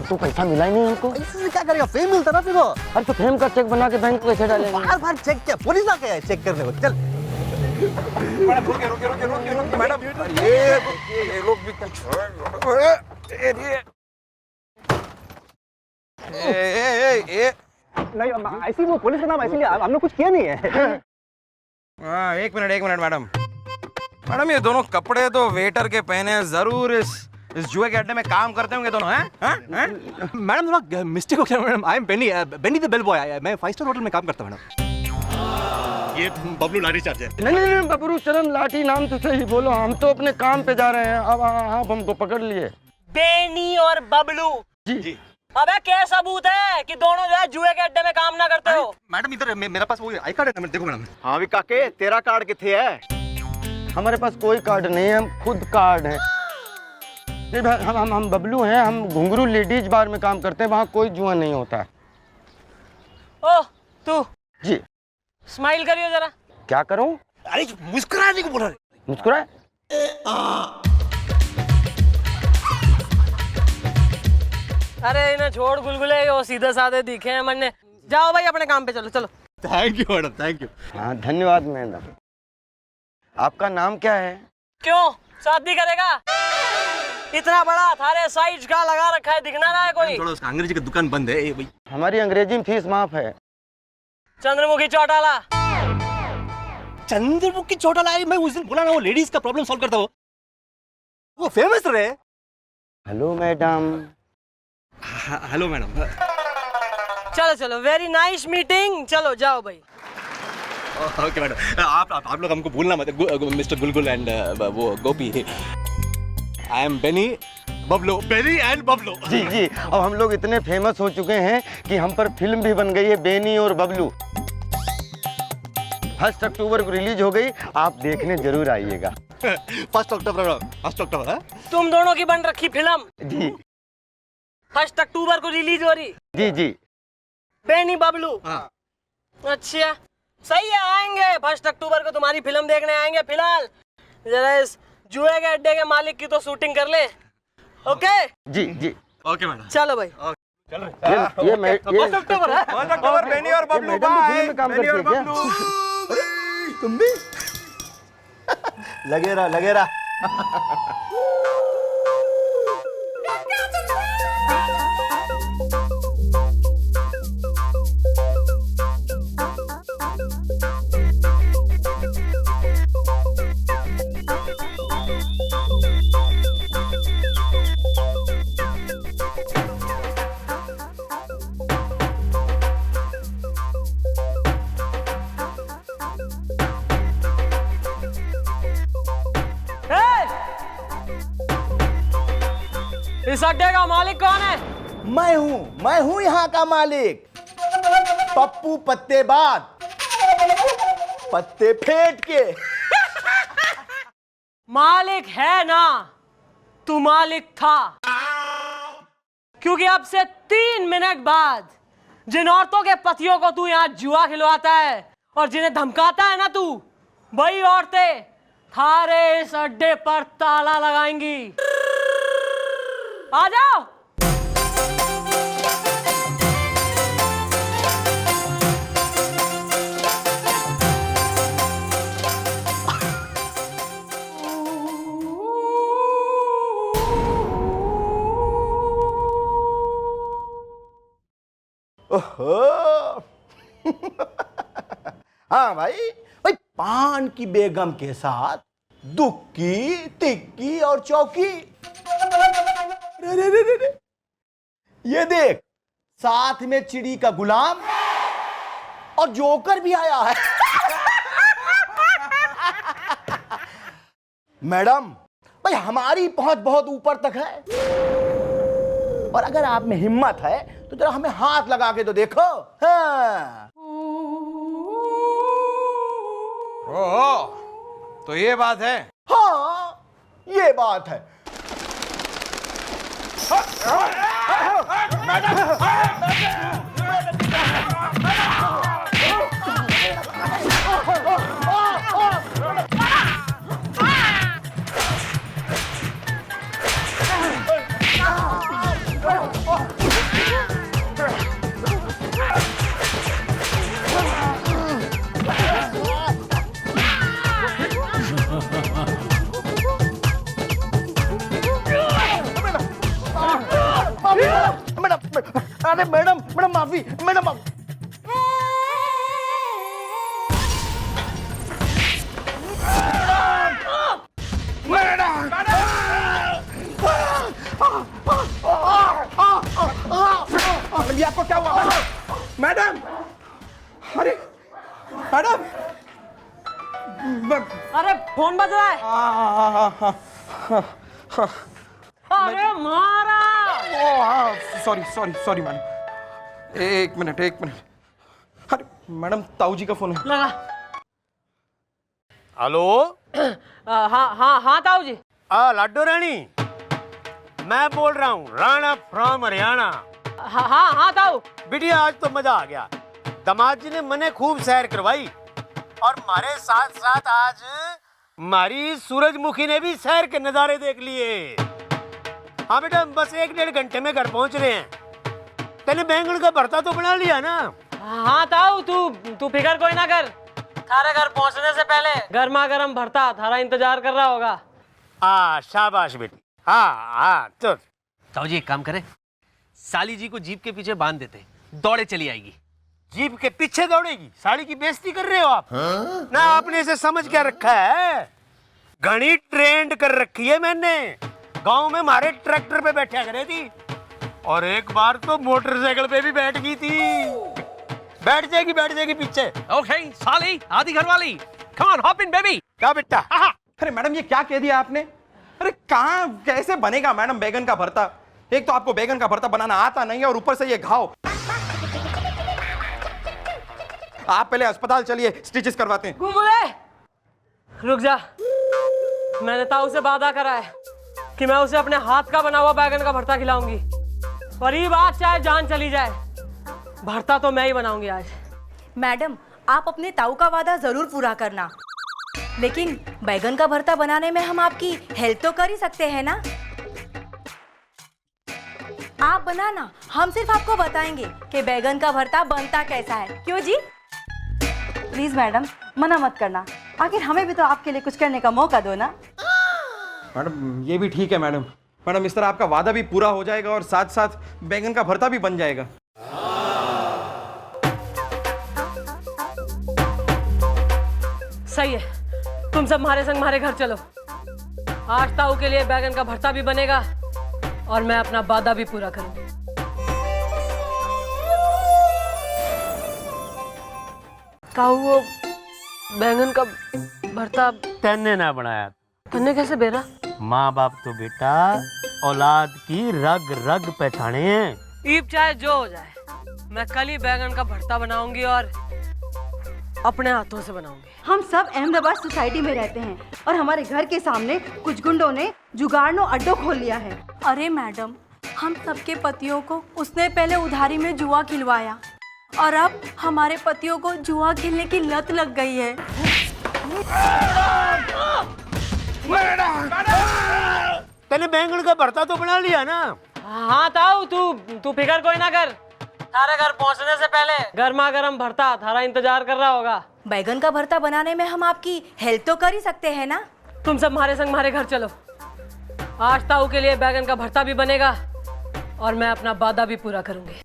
तो पैसा मिला ही नहीं हमको। इससे क्या करेगा, फेम मिलता ना फिर। अरे तो फेम का चेक बना के बैंक को कैसे डालेंगे? बार बार चेक क्या, पुलिस आ गया है चेक करने को। चल मैडम रुकिए मैडम, ये लोग भी कुछ नहीं, ऐसी वो पुलिस का नाम ऐसे नहीं, हमने कुछ किया नहीं है। एक मिनट मैडम, ये दोनों कपड़े तो वेटर के पहने हैं, जरूर इस जुए के अड्डे में काम करते होंगे दोनों, हैं? मैडम थोड़ा मिस्टेक हो गया madam. I am Benny the bell boy. मैं 5 स्टार होटल में काम करता हूँ मैडम। ये बबलू लाठी चार्ज है। नहीं, बबलू चरण लाठी नाम तो सही बोलो, हम तो अपने काम पे जा रहे हैं। अब आप हमको पकड़ लिए। बेनी और बबलू जी। अबे क्या सबूत है कि दोनों जो है जुए के अड्डे में काम ना करते हो? मैडम इधर मेरा पास वो आई कार्ड है ना, देखो मैडम। हाँ भी काके, तेरा कार्ड किथे है? हमारे पास कोई कार्ड नहीं है, हम खुद कार्ड हैं। नहीं भाई, हम बबलू हैं, हम घुंघरू लेडीज बार में काम करते हैं, वहाँ कोई जुआ नहीं होता है। ओ तू जी स्माइल करियो जरा। क्या करूँ? अरे मुस्कुराने को बोल रहा है। मुस्कुराए? अरे इन्हें छोड़ गुलगुले, वो सीधे साधे दिखे हैं मन्ने। जाओ भाई अपने काम पे चलो चलो। Thank you madam, thank you. हाँ धन्यवाद मैडम। आपका नाम क्या है? क्यों शादी करेगा? इतना बड़ा थारे साइज का लगा रखा है, दिखना रहा है कोई? थोड़ा उसका अंग्रेजी का दुकान बंद है भाई। हमारी अंग्रेजी में फीस माफ है। चंद्रमुखी चौटाला। चंद्रमुखी चौटाला आई, मैं उस दिन बोला ना वो लेडीज का प्रॉब्लम सॉल्व करता हो, वो फेमस रहे। Hello madam. Hello madam. चलो चलो, वेरी नाइस मीटिंग, चलो जाओ भाई। ओके मैडम, आप लोग हमको भूलना मत, मिस्टर गुलगुल एंड वो Gopi. I am Beni Bablu, Beni and Bablu. जी जी, अब हम लोग इतने फेमस हो चुके हैं कि हम पर फिल्म भी बन गई है, बेनी और बबलू। 1 अक्टूबर को रिलीज हो गई, आप देखने जरूर आइएगा। 1 अक्टूबर है? तुम दोनों की बन रखी फिल्म जी 1 अक्टूबर को रिलीज हो रही। जी जी। बेनी बबलू। हाँ। अच्छा सही है, आएंगे 1 अक्टूबर को तुम्हारी फिल्म देखने आएंगे। फिलहाल जरा इस जुए के अड्डे के मालिक की तो शूटिंग कर ले। ओके जी जी। Okay madam. चलो भाई। ये 1 अक्टूबर है। 1 अक्टूबर बेनी और बबलू मैडम भी फिल्म बाय। में काम बेनी और करती है क्या? बबलू। तुम भी लगे रहा। इस अड्डे का मालिक कौन है? मैं हूं यहाँ का मालिक, पप्पू पत्तेबाज, पत्ते फेंट के। मालिक है ना, तू मालिक था। क्योंकि अब से 3 मिनट बाद जिन औरतों के पतियों को तू यहाँ जुआ खिलवाता है और जिन्हें धमकाता है ना तू, वही औरतें थारे इस अड्डे पर ताला लगाएंगी। आ जाओ। ओहो हाँ भाई, पान की बेगम के साथ दुक्की, तिक्की और चौकी। रे। ये देख, साथ में चिड़ी का गुलाम और जोकर भी आया है। मैडम भाई, हमारी पहुंच बहुत ऊपर तक है, और अगर आप में हिम्मत है तो जरा हमें हाथ लगा के तो देखो। हाँ। ओह, तो ये बात है। हाँ ये बात है। अरे मैडम माफी। ये आपको क्या हुआ मैडम? अरे मैडम, अरे फोन बज रहा है। अरे मारा। Sorry madam. एक मिनट। अरे मैडम, ताऊ जी का फोन है। लगा। हेलो हाँ ताऊ जी। लाडो रानी, मैं बोल रहा हूँ, राणा फ्रॉम हरियाणा। हाँ ताऊ। बिटिया आज तो मजा आ गया, दामाद जी ने मने खूब सैर करवाई और हमारे साथ साथ आज हमारी सूरजमुखी ने भी सैर के नजारे देख लिए। हाँ बेटा, बस 1-1.5 घंटे में घर पहुंच रहे हैं। तेने बैंगन का भरता तो बना लिया ना? हाँ ताऊ, तू फिक्र कोई ना कर, थारे घर पहुंचने से पहले गर्मा गर्म भरता थारा इंतजार कर रहा होगा। शाबाश बेटी। हाँ तो ताऊ जी एक काम करें, साली जी को जीप के पीछे बांध देते, दौड़े चली आएगी। जीप के पीछे दौड़ेगी? साड़ी की बेइज्जती कर रहे हो आप। ना आपने इसे समझ क्या रखा है, घनी ट्रेंड कर रखी है मैंने। गांव में हमारे ट्रैक्टर पे बैठा करे थी और एक बार तो मोटरसाइकिल पे भी बैठ गई थी। बैठ जाएगी पीछे। ओके साली, आधी घरवाली, come on hop in baby. क्या बेटा? अरे मैडम, ये क्या कह दिया आपने? अरे कहाँ, कैसे बनेगा मैडम बैगन का भरता? एक तो आपको बैगन का भरता बनाना आता नहीं है और ऊपर से ये घाव। आप पहले अस्पताल चलिए, स्टिचेस करवाते हैं। गुलगुले, रुक जा। मैंने ताऊ से वादा करा है कि मैं उसे अपने हाथ का बना हुआ बैगन का भरता खिलाऊंगी, और ये बात चाहे जान चली जाए, भरता तो मैं ही बनाऊंगी आज। मैडम, आप अपने ताऊ का वादा जरूर पूरा करना, लेकिन बैगन का भरता बनाने में हम आपकी हेल्प तो कर ही सकते हैं ना। आप बनाना, हम सिर्फ आपको बताएंगे कि बैगन का भरता बनता कैसा है। क्यों जी? प्लीज मैडम, मना मत करना, आखिर हमें भी तो आपके लिए कुछ करने का मौका दो ना। मैडम ये भी ठीक है मैडम। मैडम इस तरह आपका वादा भी पूरा हो जाएगा और साथ साथ बैगन का भरता भी बन जाएगा। सही है, तुम सब हमारे संग हमारे घर चलो। आज ताऊ के लिए बैगन का भरता भी बनेगा और मैं अपना वादा भी पूरा करूंगी। ताऊ, वो बैंगन का भरता तेने ना बनाया, तन्ने कैसे बेरा? माँ बाप तो बेटा औलाद की रग रग पहचाने हैं। ईब चाहे जो हो जाए, मैं कल ही बैगन का भरता बनाऊंगी और अपने हाथों से बनाऊंगी। हम सब अहमदाबाद सोसाइटी में रहते हैं और हमारे घर के सामने कुछ गुंडों ने जुगाड़नो अड्डो खोल लिया है। अरे मैडम, हम सबके पतियों को उसने पहले उधारी में जुआ खिलवाया और अब हमारे पतियों को जुआ खेलने की लत लग गई है। तेने बैंगन का भरता तो बना लिया ना? हाँ ताऊ, तू फिक्र कोई ना कर, थारे घर पहुंचने से पहले गर्मा गर्म भरता थारा इंतजार कर रहा होगा। बैगन का भरता बनाने में हम आपकी हेल्प तो कर ही सकते हैं ना। तुम सब हमारे संग हमारे घर चलो। आज ताऊ के लिए बैगन का भरता भी बनेगा और मैं अपना वादा भी पूरा करूंगी।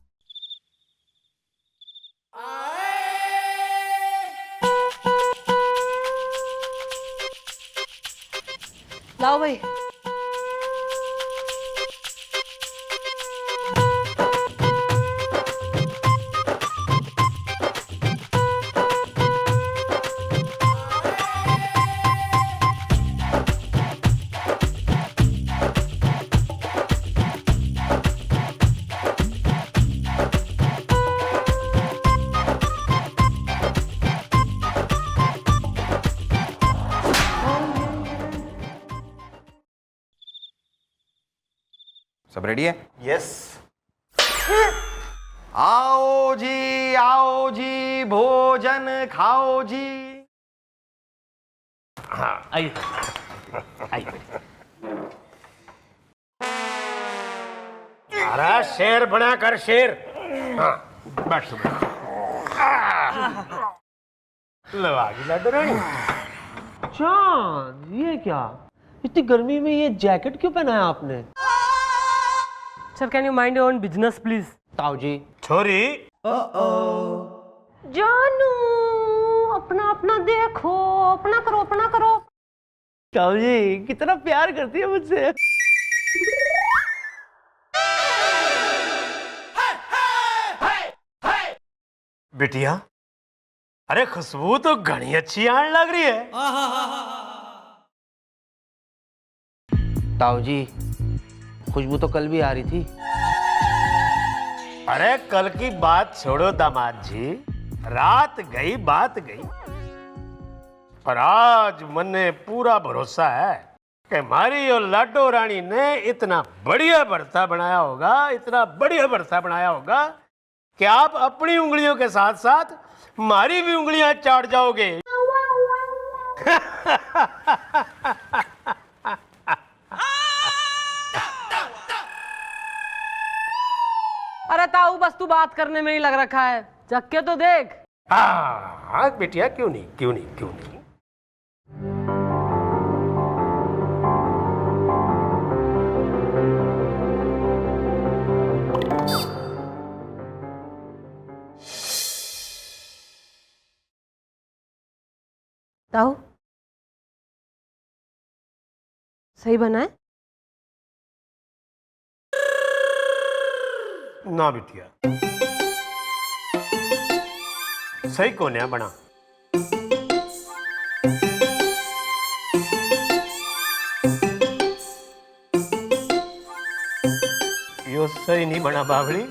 लाओ भाई। सब रेडी है? यस। आओ जी भोजन खाओ जी। हाँ आइए आइए। अरे शेर बना कर शेर। हाँ बैठ लाडो रानी। चांद, ये क्या, इतनी गर्मी में ये जैकेट क्यों पहना है आपने? Sir, can you mind your own business please? ताऊ जी। छोरी जानू, अपना अपना देखो, अपना करो, अपना करो। ताऊ जी कितना प्यार करती है मुझसे। बिटिया, अरे खुशबू तो घनी अच्छी आने लग रही है। ताऊ जी, खुशबू तो कल भी आ रही थी। अरे कल की बात छोड़ो दामाद जी, रात गई बात गई। और आज मन्ने पूरा भरोसा है कि हमारी और लाडो रानी ने इतना बढ़िया भरता बनाया होगा, इतना बढ़िया भरता बनाया होगा कि आप अपनी उंगलियों के साथ साथ हमारी भी उंगलियां चाट जाओगे। अरे ताऊ बस तू बात करने में ही लग रखा है, जग के तो देख। हाँ बेटिया, क्यों नहीं क्यों नहीं क्यों नहीं। ताऊ सही बना है? ना बिटिया, सही कौन है बना। यो सही नहीं बना बावली,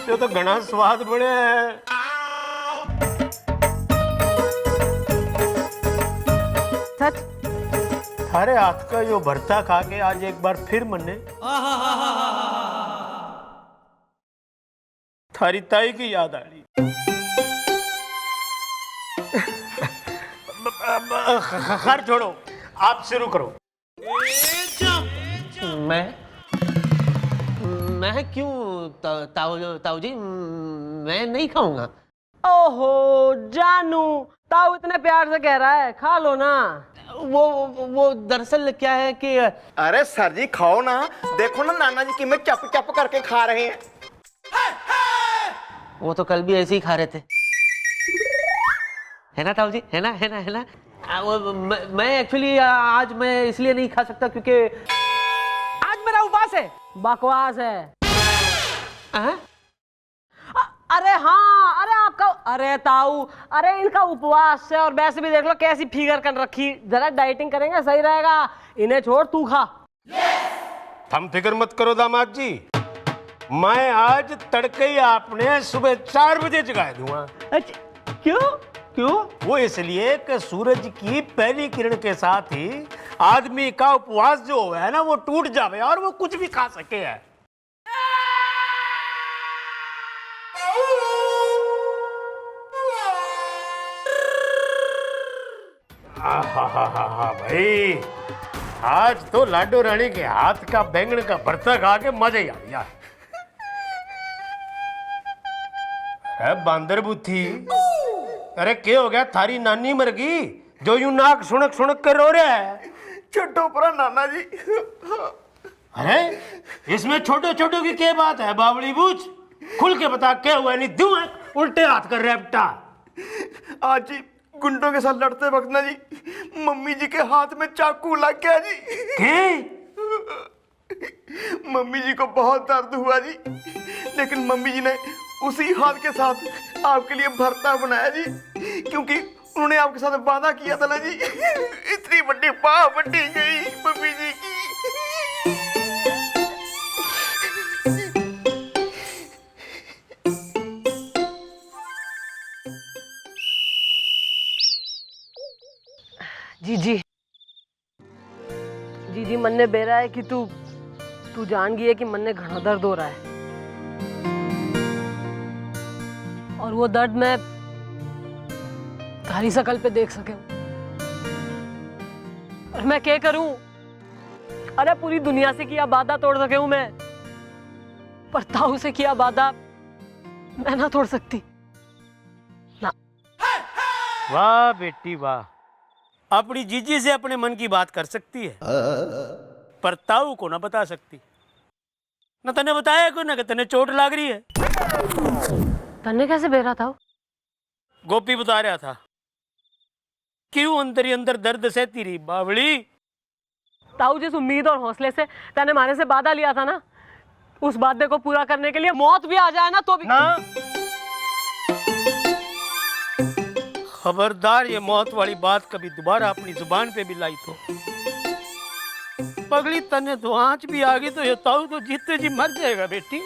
यो तो घना स्वाद बने है। सच? थारे हाथ का यो भरता खा के आज एक बार फिर मन्ने थारी ताई की याद आ रही। खैर छोड़ो, आप शुरू करो। मैं क्यों ताऊ जी, मैं नहीं खाऊंगा। ओहो जानू, ताऊ इतने प्यार से कह रहा है, खा लो ना। वो दरअसल क्या है कि अरे सर जी खाओ ना, देखो ना नाना जी कि मैं चप चप करके खा रहे हैं। वो तो कल भी ऐसे ही खा रहे थे, है ना ताऊ जी, है ना है ना है ना। मैं एक्चुअली आज मैं इसलिए नहीं खा सकता क्योंकि आज मेरा उपवास है। बकवास है। अरे हाँ, अरे आपका, अरे ताऊ, अरे इनका उपवास है और वैसे भी देख लो कैसी फिगर कर रखी। जरा डाइटिंग करेंगे सही रहेगा। इन्हें छोड़, तू खा। हम फिक्र मत करो दामाद जी, मैं आज तड़के ही आपने सुबह 4 बजे जगा दूंगा। अच्छा, क्यों क्यों? वो इसलिए कि सूरज की पहली किरण के साथ ही आदमी का उपवास जो है ना वो टूट जावे और वो कुछ भी खा सके है। भाई आज तो लाडो रानी के हाथ का बैंगन का भरता खा के मजा ही आ गया। है बांदर बुद्धि, अरे क्या हो गया? थारी नानी मर गई जो यूं नाक सुनक सुनक कर रो रहा है। छोटो परा नाना जी। अरे इसमें छोटे छोटो की क्या बात है बावली बूझ, खुल के बता क्या हुआ? नहीं दूं उल्टे हाथ कर रैप्टा। आज जी गुंडों के साथ लड़ते वक्त ना जी मम्मी जी के हाथ में चाकू लग गया जी। मम्मी जी को बहुत दर्द हुआ जी, लेकिन मम्मी जी ने उसी हाथ के साथ आपके लिए भरता बनाया जी, क्योंकि उन्होंने आपके साथ वादा किया था ना जी। इतनी बड़ी पाव बटी गई मम्मी जी की। जी मन ने बेरा है कि तू जान गई है कि मन ने घना दर्द हो रहा है और वो दर्द मैं थारी शकल पे देख सके और मैं क्या करूं? अरे पूरी दुनिया से किया वादा तोड़ सके हूं मैं, पर ताऊ से किया वादा मैं ना तोड़ सकती ना। वाह बेटी वाह, अपनी जीजी से अपने मन की बात कर सकती है पर ताऊ को ना बता सकती। ना तने बताया को ना कि तने चोट लाग रही है। तन्ने कैसे बेरा था? गोपी बता रहा था। क्यों अंदर ही अंदर दर्द सहती रही बावली? ताऊ जिस उम्मीद और हौसले से तने मारे से वादा लिया था ना, उस वादे को पूरा करने के लिए मौत भी आ जाए ना तो भी ना। खबरदार ये मौत वाली बात कभी दोबारा अपनी जुबान पे भी लाई तो पगली तने तो आंच भी आ गई तो ये ताऊ तो जीते जी मर जाएगा बेटी।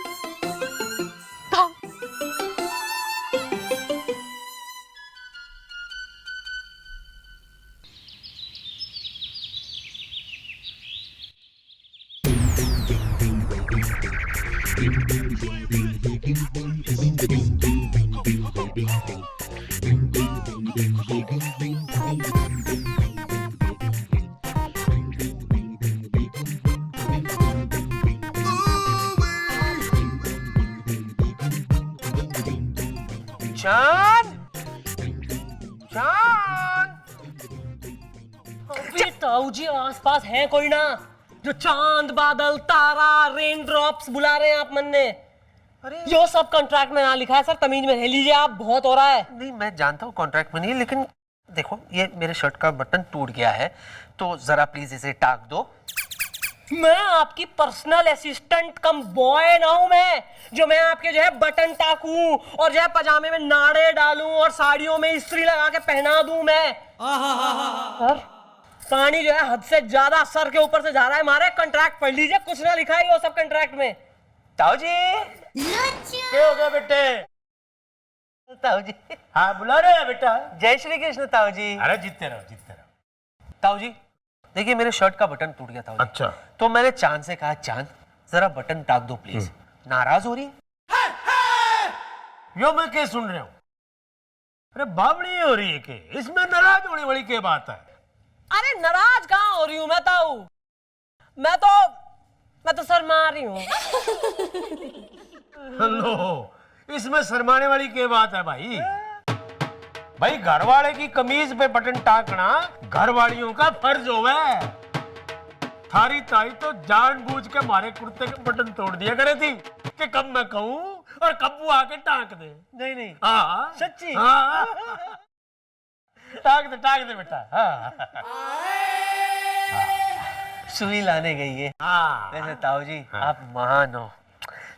चांद चांद अबे ताऊ जी आसपास है कोई ना जो चांद बादल तारा रेन ड्रॉप्स बुला रहे हैं आप मन ने? अरे जो सब कॉन्ट्रैक्ट में ना लिखा है सर, तमीज में रह लीजिए आप, बहुत हो रहा है। नहीं, मैं जानता हूँ कॉन्ट्रैक्ट में नहीं, लेकिन देखो ये मेरे शर्ट का बटन टूट गया है, तो जरा प्लीज इसे टाक दो। मैं आपकी पर्सनल असिस्टेंट कम बॉय ना हूं मैं, जो मैं आपके जो है बटन टाकूं और जो है पजामे में नाड़े डालूं और साड़ियों में इस्त्री लगा के पहना दूं मैं। सर पानी जो है हद से ज्यादा सर के ऊपर से जा रहा है, हमारे कॉन्ट्रैक्ट पढ़ लीजिए, कुछ ना लिखा है वो सब कॉन्ट्रैक्ट में। ताऊ जी क्या हो गया बेटे? ताऊ जी हाँ बुला रहे हैं बेटा। जय श्री कृष्ण ताऊ जी। अरे जीतते रहो जीतते रहो। ताऊ जी देखिए मेरे शर्ट का बटन टूट गया था। अच्छा। तो मैंने चांद से कहा, चांद जरा बटन टाक दो प्लीज। नाराज हो रही है? यो मैं क्या सुन रहा हूँ? अरे बावड़ी हो रही है के, इसमें नाराज होने वाली क्या बात है? अरे नाराज कहाँ हो रही हूँ मैं ताऊ, मैं तो शर्मा रही हूँ। लो इसमें शर्माने वाली क्या बात है भाई? भाई घर वाले की कमीज पे बटन टाकना घर वालियों का फर्ज होवे। थारी ताई तो जानबूझ के हमारे कुर्ते के बटन तोड़ दिया करे थी कि कब मैं कहूं और कब वो आके टाक दे। नहीं नहीं हाँ सच्ची? हाँ टाक दे बेटा। हाँ सुई लाने गई है। हाँ वैसे ताऊ जी आप महान हो।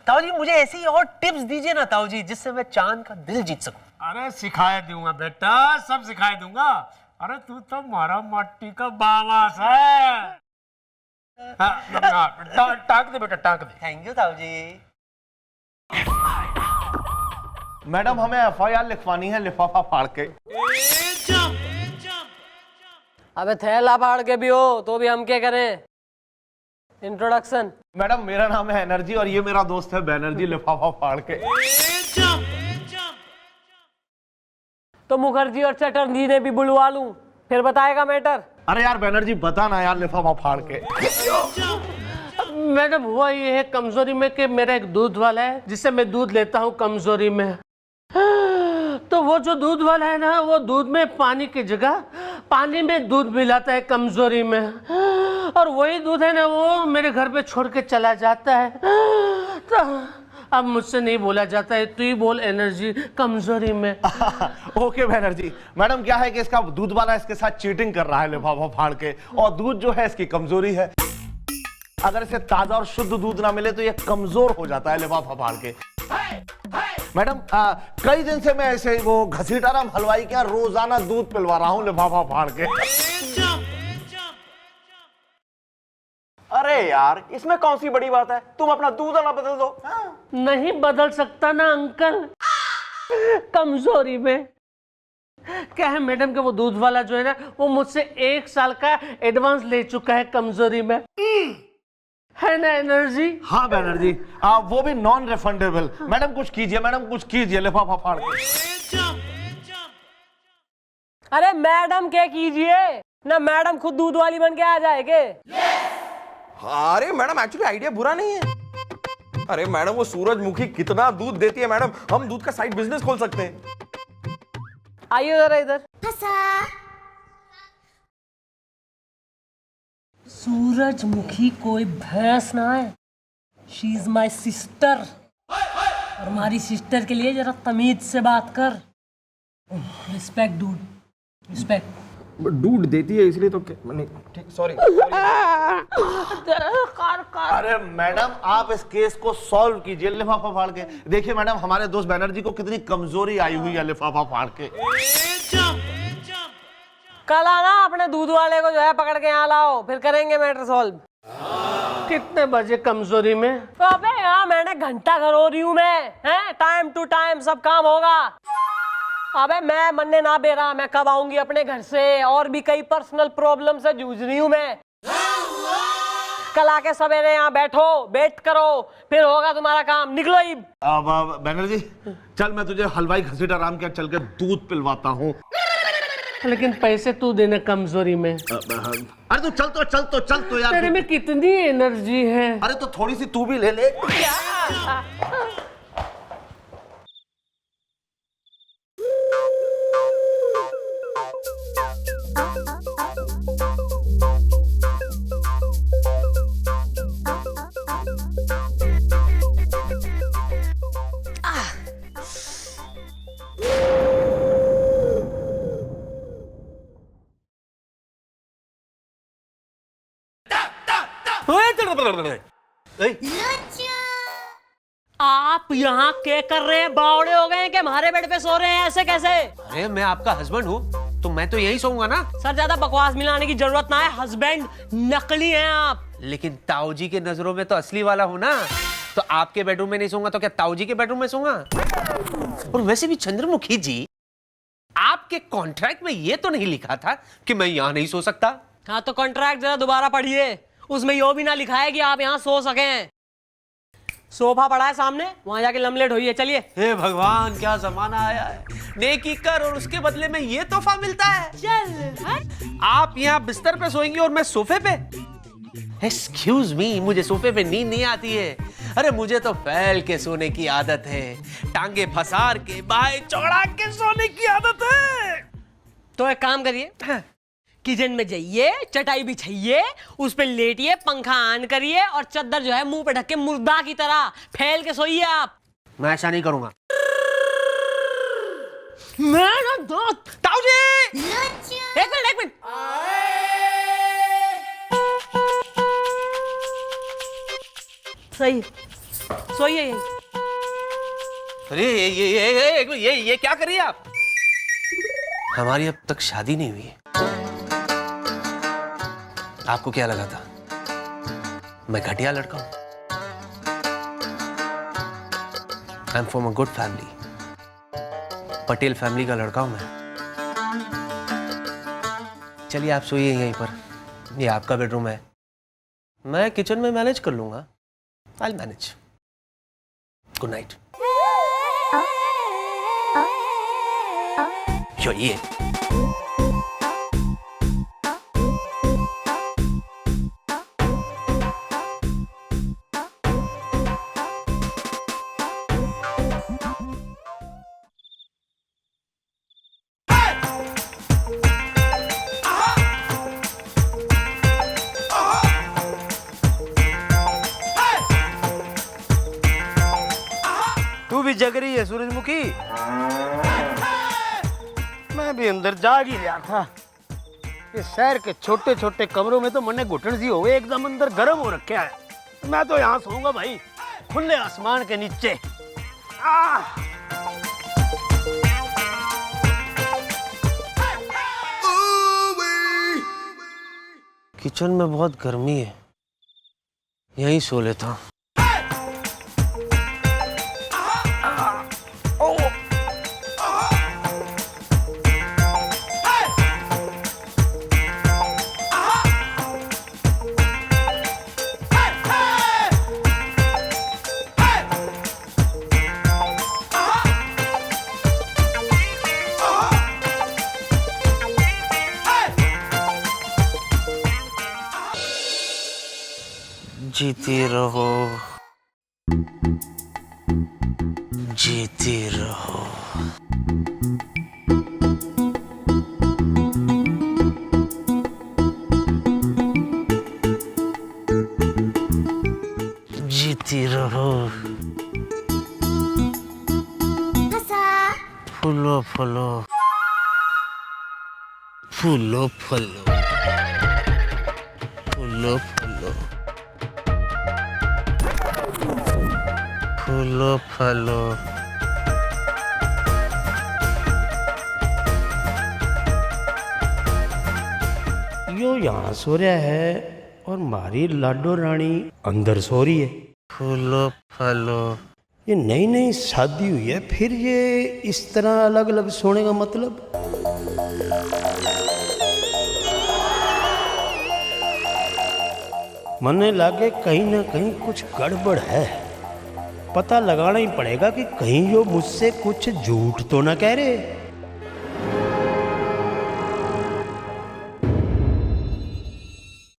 ताऊ जी मुझे ऐसी और टिप्स दीजिए ना ताऊ जी, जिससे मैं चांद का दिल जीत सकूं। अरे सिखाए दूंगा बेटा, सब सिखाए दूंगा। अरे तू तो मारा माटी का बावास है। टाक दे बेटा टाक दे। थैंक यू ताऊ जी। मैडम हमें एफआईआर लिखवानी है लिफाफा फाड़ के। अबे थैला फाड़ के भी हो तो भी हम क्या करें? इंट्रोडक्शन। मैडम मेरा नाम है एनर्जी और ये मेरा दोस्त है बैनर्जी लिफाफा फाड़ के। तो मुखर्जी और चटर्जी ने भी बुलवा लूं, फिर बताएगा मैटर। अरे यार बैनर्जी बता ना यार लिफाफा फाड़ के। मैडम हुआ ये है कमजोरी में कि मेरा एक दूध वाला है जिससे मैं दूध लेता हूँ कमजोरी में। तो वो जो दूध वाला है ना, वो दूध में पानी की जगह पानी में दूध मिलाता है कमजोरी में, और वही दूध है ना वो मेरे घर पे छोड़ के चला जाता है। तो अब मुझसे नहीं बोला जाता है, तू ही बोल एनर्जी कमजोरी में। ओके बैनर्जी। मैडम क्या है कि इसका दूध वाला इसके साथ चीटिंग कर रहा है लिफाफा फाड़ के, और दूध जो है इसकी कमजोरी है। अगर इसे ताजा और शुद्ध दूध ना मिले तो ये कमजोर हो जाता है लिफाफा फाड़ के। मैडम कई दिन से मैं ऐसे वो घसीटाराम हलवाई के यहाँ रोजाना दूध पिलवा रहा हूँ लिफाफा फाड़ के। अरे यार इसमें कौन सी बड़ी बात है, तुम अपना दूध वाला बदल दो। नहीं बदल सकता ना अंकल, कमजोरी में। क्या है मैडम के वो दूध वाला जो है ना, वो मुझसे 1 साल का एडवांस ले चुका है कमजोरी में, है ना एनर्जी? हाँ बैनर्जी वो भी नॉन रिफंडेबल। मैडम कुछ कीजिए, मैडम कुछ कीजिए लिफाफा फाड़ के। अरे मैडम क्या कीजिए ना, मैडम खुद दूध वाली बन के आ जाएगे। अरे मैडम एक्चुअली आइडिया बुरा नहीं है। अरे मैडम वो सूरजमुखी कितना दूध देती है मैडम, हम दूध का साइड बिजनेस खोल सकते हैं। आइए जरा इधर। सूरजमुखी कोई भैंस ना है, शी इज माई सिस्टर। और हमारी सिस्टर के लिए जरा तमीज से बात कर। Respect dude, respect. दूध देती है इसलिए तो नहीं ठीक, सॉरी। अरे मैडम आप इस केस को सॉल्व कीजिए लिफाफा फाड़ के। देखिए मैडम हमारे दोस्त बैनर्जी को कितनी कमजोरी आई हुई है लिफाफा फाड़ के। कल आना अपने दूध वाले को जो है पकड़ के यहाँ लाओ, फिर करेंगे मैटर सॉल्व। कितने बजे कमजोरी में? तो अबे यहाँ मैंने घंटा घर हो रही हूँ मैं, हैं? टाइम टू टाइम सब काम होगा। अबे मैं मन्ने ना बेरा, मैं कब आऊंगी अपने घर से, और भी कई पर्सनल प्रॉब्लम से जूझ रही हूँ मैं। कल आके सवेरे यहाँ बैठो, वेट करो, फिर होगा तुम्हारा काम। निकलो ही। बैनर्जी चल मैं तुझे हलवाई घसीटाराम के यहाँ चल के दूध पिलवाता हूँ। लेकिन पैसे तू देना कमजोरी में। अरे तू चल तो यार। तेरे में कितनी एनर्जी है। अरे तो थोड़ी सी तू भी ले ले। आप यहाँ क्या कर रहे हैं? बावड़े हो गए हैं कि हमारे बेड पे सो रहे हैं? ऐसे कैसे? अरे मैं आपका हस्बैंड हूँ तो मैं तो यही सोऊंगा ना। सर ज्यादा बकवास मिलाने की जरूरत ना है, हस्बैंड नकली हैं आप। लेकिन ताऊ जी के नजरों में तो असली वाला हूँ ना। तो आपके बेडरूम में नहीं सोऊंगा तो क्या ताऊ जी के बेडरूम में सोऊंगा? और वैसे भी चंद्रमुखी जी, आपके कॉन्ट्रैक्ट में ये तो नहीं लिखा था कि मैं यहाँ नहीं सो सकता। हाँ तो कॉन्ट्रैक्ट जरा दोबारा पढ़िए, उसमें यो भी ना लिखा है कि आप यहाँ सो सकें। सोफा पड़ा है सामने, वहां जाके लमलेट होइए। चलिए। हे भगवान, क्या जमाना आया है। नेकी कर और उसके बदले में ये तोहफा मिलता है। चल। आप यहाँ बिस्तर पे सोएंगी और मैं सोफे पे? एक्सक्यूज मी, मुझे सोफे पे नींद नहीं आती है। अरे मुझे तो फैल के सोने की आदत है, टांगे फसार के बाहें चौड़ा के सोने की आदत है। तो एक काम करिए, किचन में जाइए, चटाई बिछाइए, उस पे लेटिए, पंखा ऑन करिए और चद्दर जो है मुंह पे ढक के मुर्दा की तरह फैल के सोइए आप। मैं ऐसा नहीं करूंगा। मैं ना दोस्त। ताऊ जी! एक मिनट। सही, सोइए यही। अरे ये क्या करिए आप? हमारी अब तक शादी नहीं हुई है। आपको क्या लगा था मैं घटिया लड़का हूं? I am from a good family, Patel family का लड़का हूं मैं। चलिए आप सोइए यहीं पर, ये आपका बेडरूम है, मैं किचन में मैनेज कर लूंगा। I will manage. Good night. ये तू भी जग रही है सूरजमुखी? मैं भी अंदर जाग ही रहा था। इस शहर के छोटे छोटे कमरों में तो मन्ने घुटन सी हो गई, एकदम अंदर गर्म हो रखा है। मैं तो यहाँ सोऊंगा भाई, खुले आसमान के नीचे। किचन में बहुत गर्मी है, यहीं सो लेता हूँ। जीती रहो, जीती रहो। जीती रहो। फूलो फूलो, फूलो फूलो, फूलो फूलो, फूलो फलो। यो यहाँ सो रहा है और मारी लाडो रानी अंदर सो रही है। फूलो फलो। ये नई नई शादी हुई है, फिर ये इस तरह अलग अलग सोने का मतलब? मने लागे कहीं ना कहीं कुछ गड़बड़ है। पता लगाना ही पड़ेगा कि कहीं यो मुझसे कुछ झूठ तो ना कह रहे।